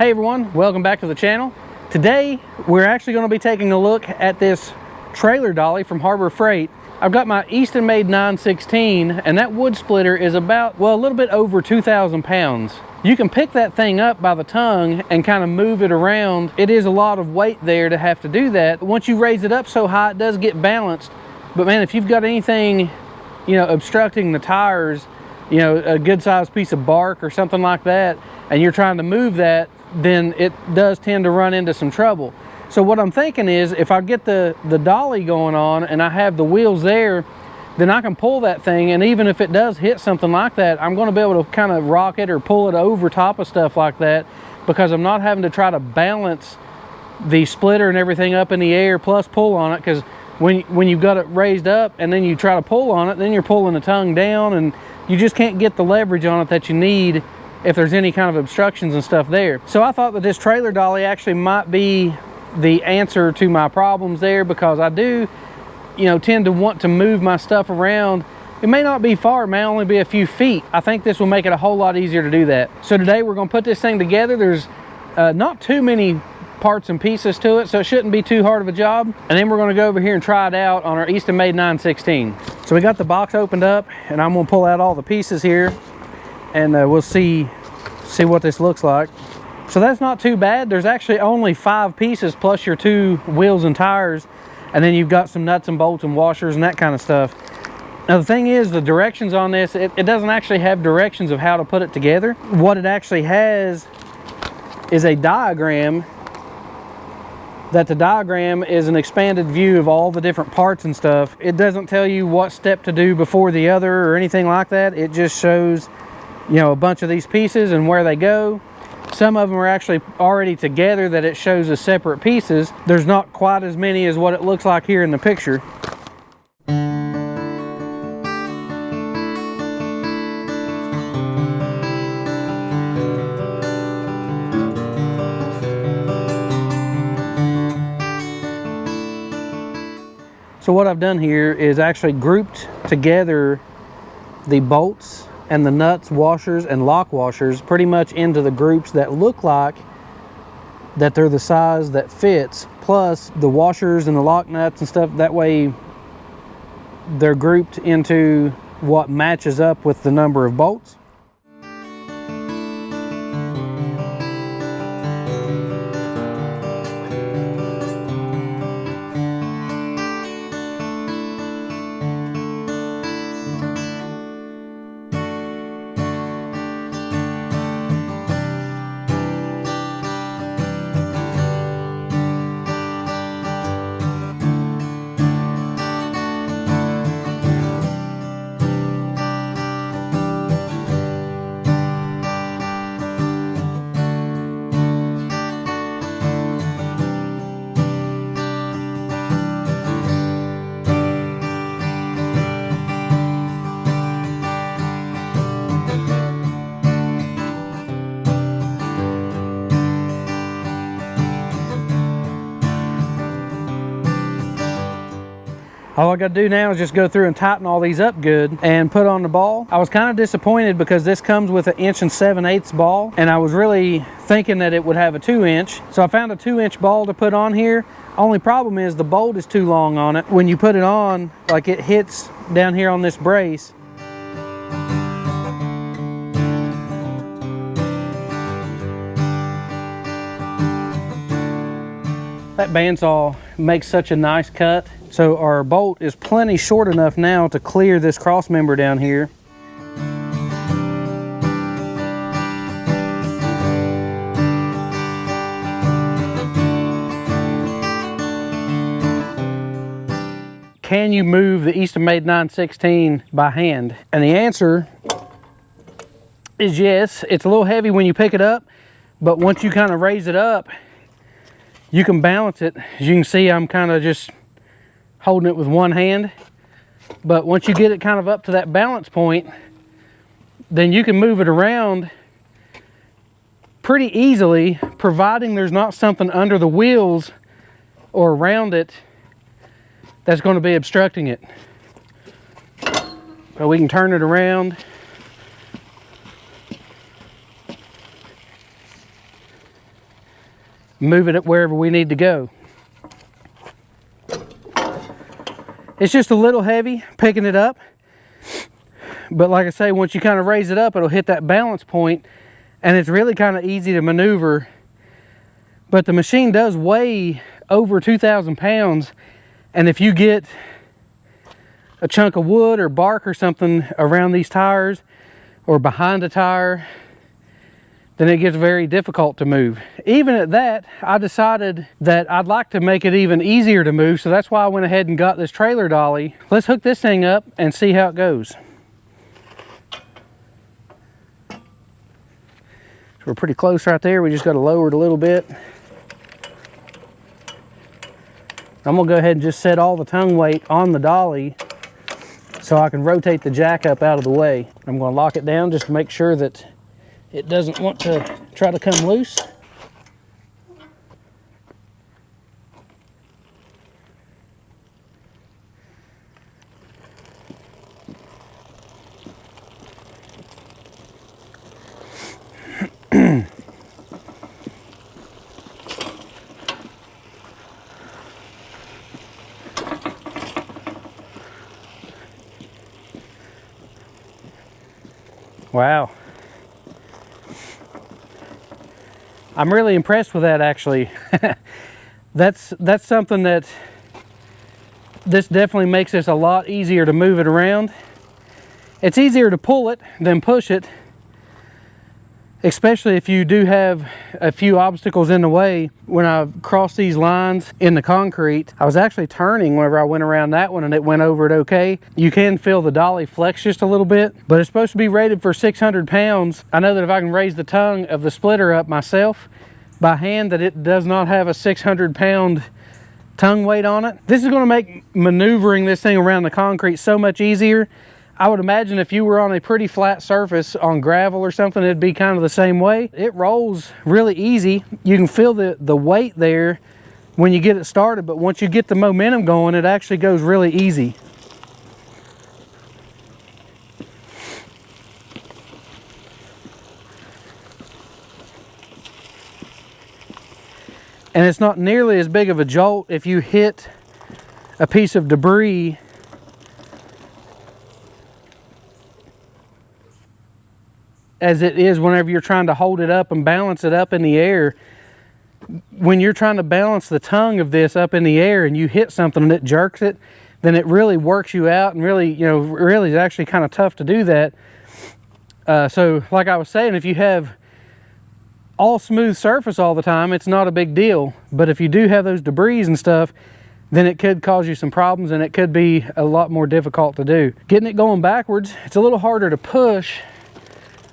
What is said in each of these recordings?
Hey everyone, welcome back to the channel. Today we're actually going to be taking a look at this trailer dolly from Harbor Freight. I've got my EastonMade 916 and that wood splitter is about, well, a little bit over 2,000 pounds. You can pick that thing up by the tongue and kind of move it around. It is a lot of weight there to have to do that. Once you raise it up so high, it does get balanced. But man, if you've got anything, you know, obstructing the tires, you know, a good sized piece of bark or something like that, and you're trying to move that, then it does tend to run into some trouble. So what I'm thinking is, if I get the dolly going on and I have the wheels there, then I can pull that thing, and even if it does hit something like that, I'm going to be able to kind of rock it or pull it over top of stuff like that, because I'm not having to try to balance the splitter and everything up in the air plus pull on it. Because when you've got it raised up and then you try to pull on it, then you're pulling the tongue down and you just can't get the leverage on it that you need if there's any kind of obstructions and stuff there. So I thought that this trailer dolly actually might be the answer to my problems there, because I do, you know, tend to want to move my stuff around. It may not be far, it may only be a few feet. I think this will make it a whole lot easier to do that. So today we're going to put this thing together. There's not too many parts and pieces to it, so it shouldn't be too hard of a job. And then we're going to go over here and try it out on our EastonMade 916. So we got the box opened up and I'm going to pull out all the pieces here, and we'll see what this looks like. So that's not too bad. There's actually only 5 pieces plus your 2 wheels and tires, and then you've got some nuts and bolts and washers and that kind of stuff. Now the thing is, the directions on this, it doesn't actually have directions of how to put it together. What it actually has is a diagram. That the diagram is an expanded view of all the different parts and stuff. It doesn't tell you what step to do before the other or anything like that. It just shows, you know, a bunch of these pieces and where they go. Some of them are actually already together that it shows as separate pieces. There's not quite as many as what it looks like here in the picture. So what I've done here is actually grouped together the bolts and the nuts, washers, and lock washers pretty much into the groups that look like that they're the size that fits, plus the washers and the lock nuts and stuff. That way they're grouped into what matches up with the number of bolts. All I got to do now is just go through and tighten all these up good and put on the ball. I was kind of disappointed because this comes with an 1 7/8" ball, and I was really thinking that it would have a 2-inch. So I found a 2-inch ball to put on here. Only problem is the bolt is too long on it. When you put it on, like, it hits down here on this brace. That bandsaw makes such a nice cut. So our bolt is plenty short enough now to clear this cross member down here. Can you move the EastonMade 916 by hand? And the answer is yes. It's a little heavy when you pick it up, but once you kind of raise it up, you can balance it. As you can see, I'm kind of just holding it with one hand, but once you get it kind of up to that balance point, then you can move it around pretty easily, providing there's not something under the wheels or around it that's going to be obstructing it. So we can turn it around. move it wherever we need to go. It's just a little heavy picking it up, but like I say, once you kind of raise it up, it'll hit that balance point, and it's really kind of easy to maneuver. But the machine does weigh over 2,000 pounds, and if you get a chunk of wood or bark or something around these tires or behind a tire, then it gets very difficult to move. Even at that, I decided that I'd like to make it even easier to move, so that's why I went ahead and got this trailer dolly. Let's hook this thing up and see how it goes. So we're pretty close right there. We just got to lower it a little bit. I'm gonna go ahead and just set all the tongue weight on the dolly so I can rotate the jack up out of the way. I'm gonna lock it down just to make sure that it doesn't want to try to come loose. Wow. I'm really impressed with that, actually. That's something that this definitely makes this a lot easier to move it around. It's easier to pull it than push it, especially if you do have a few obstacles in the way. When I crossed these lines in the concrete, I was actually turning whenever I went around that one and it went over it okay. You can feel the dolly flex just a little bit, but it's supposed to be rated for 600 pounds. I know that if I can raise the tongue of the splitter up myself by hand, that it does not have a 600-pound tongue weight on it. This is going to make maneuvering this thing around the concrete so much easier. I would imagine if you were on a pretty flat surface on gravel or something, it'd be kind of the same way. It rolls really easy. You can feel the weight there when you get it started, but once you get the momentum going, it actually goes really easy. And it's not nearly as big of a jolt if you hit a piece of debris as it is whenever you're trying to hold it up and balance it up in the air. When you're trying to balance the tongue of this up in the air and you hit something and it jerks it, then it really works you out, and really, you know, really is actually kind of tough to do that. So like I was saying, if you have all smooth surface all the time, it's not a big deal. But if you do have those debris and stuff, then it could cause you some problems, and it could be a lot more difficult to do. Getting it going backwards, it's a little harder to push.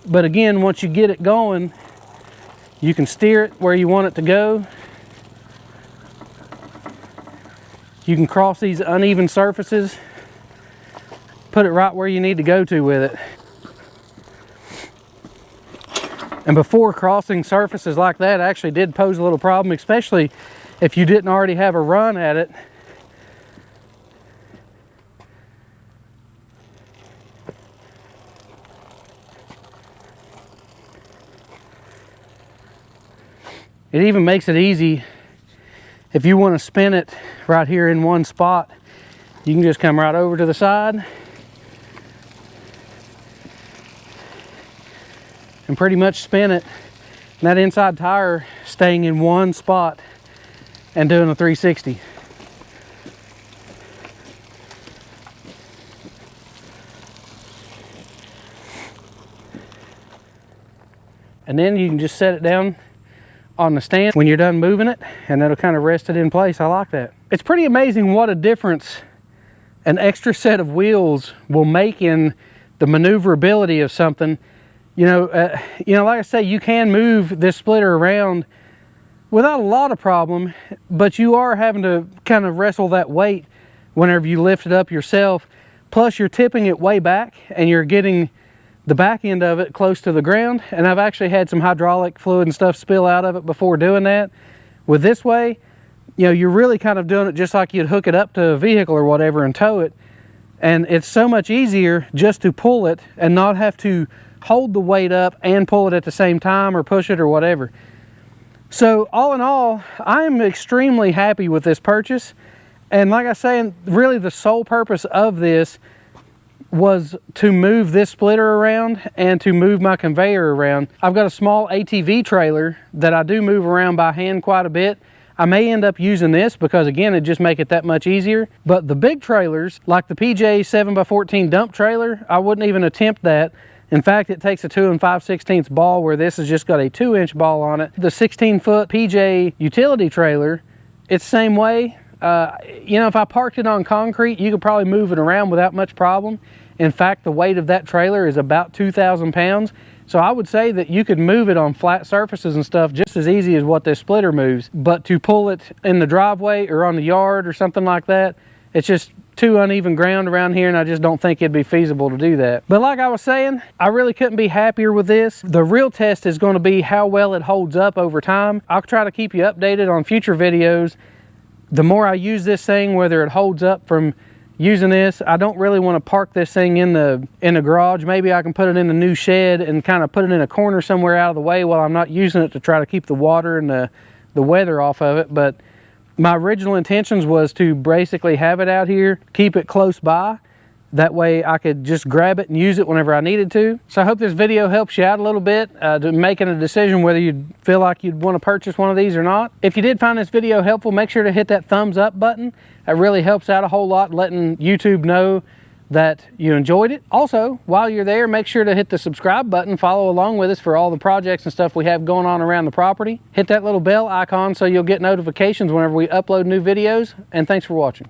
But again, once you get it going, you can steer it where you want it to go. You can cross these uneven surfaces, put it right where you need to go to with it. And before, crossing surfaces like that actually did pose a little problem, especially if you didn't already have a run at it. It even makes it easy if you want to spin it right here in one spot. You can just come right over to the side and pretty much spin it. And that inside tire staying in one spot and doing a 360. And then you can just set it down on the stand when you're done moving it, and that'll kind of rest it in place. I like that. It's pretty amazing what a difference an extra set of wheels will make in the maneuverability of something. You know, like I say, you can move this splitter around without a lot of problem, but you are having to kind of wrestle that weight whenever you lift it up yourself. Plus, you're tipping it way back, and you're getting the back end of it close to the ground. And I've actually had some hydraulic fluid and stuff spill out of it before doing that. With this way, you know, you're really kind of doing it just like you'd hook it up to a vehicle or whatever and tow it. And it's so much easier just to pull it and not have to hold the weight up and pull it at the same time or push it or whatever. So all in all, I am extremely happy with this purchase. And like I say, really the sole purpose of this was to move this splitter around and to move my conveyor around. I've got a small ATV trailer that I do move around by hand quite a bit. I may end up using this because, again, it just make it that much easier. But the big trailers, like the PJ 7x14 dump trailer, I wouldn't even attempt that. In fact, it takes a 2 5/16 ball, where this has just got a 2-inch ball on it. The 16-foot PJ utility trailer, it's the same way. You know, if I parked it on concrete, you could probably move it around without much problem. In fact, the weight of that trailer is about 2,000 pounds. So I would say that you could move it on flat surfaces and stuff just as easy as what this splitter moves. But to pull it in the driveway or on the yard or something like that, it's just too uneven ground around here, and I just don't think it'd be feasible to do that. But like I was saying, I really couldn't be happier with this. The real test is going to be how well it holds up over time. I'll try to keep you updated on future videos. The more I use this thing, whether it holds up from using this, I don't really want to park this thing in the garage. Maybe I can put it in the new shed and kind of put it in a corner somewhere out of the way while I'm not using it, to try to keep the water and the weather off of it. But my original intentions was to basically have it out here, keep it close by. That way I could just grab it and use it whenever I needed to. So I hope this video helps you out a little bit to making a decision whether you feel like you'd want to purchase one of these or not. If you did find this video helpful, make sure to hit that thumbs up button. That really helps out a whole lot, letting YouTube know that you enjoyed it. Also, while you're there, make sure to hit the subscribe button. Follow along with us for all the projects and stuff we have going on around the property. Hit that little bell icon so you'll get notifications whenever we upload new videos. And thanks for watching.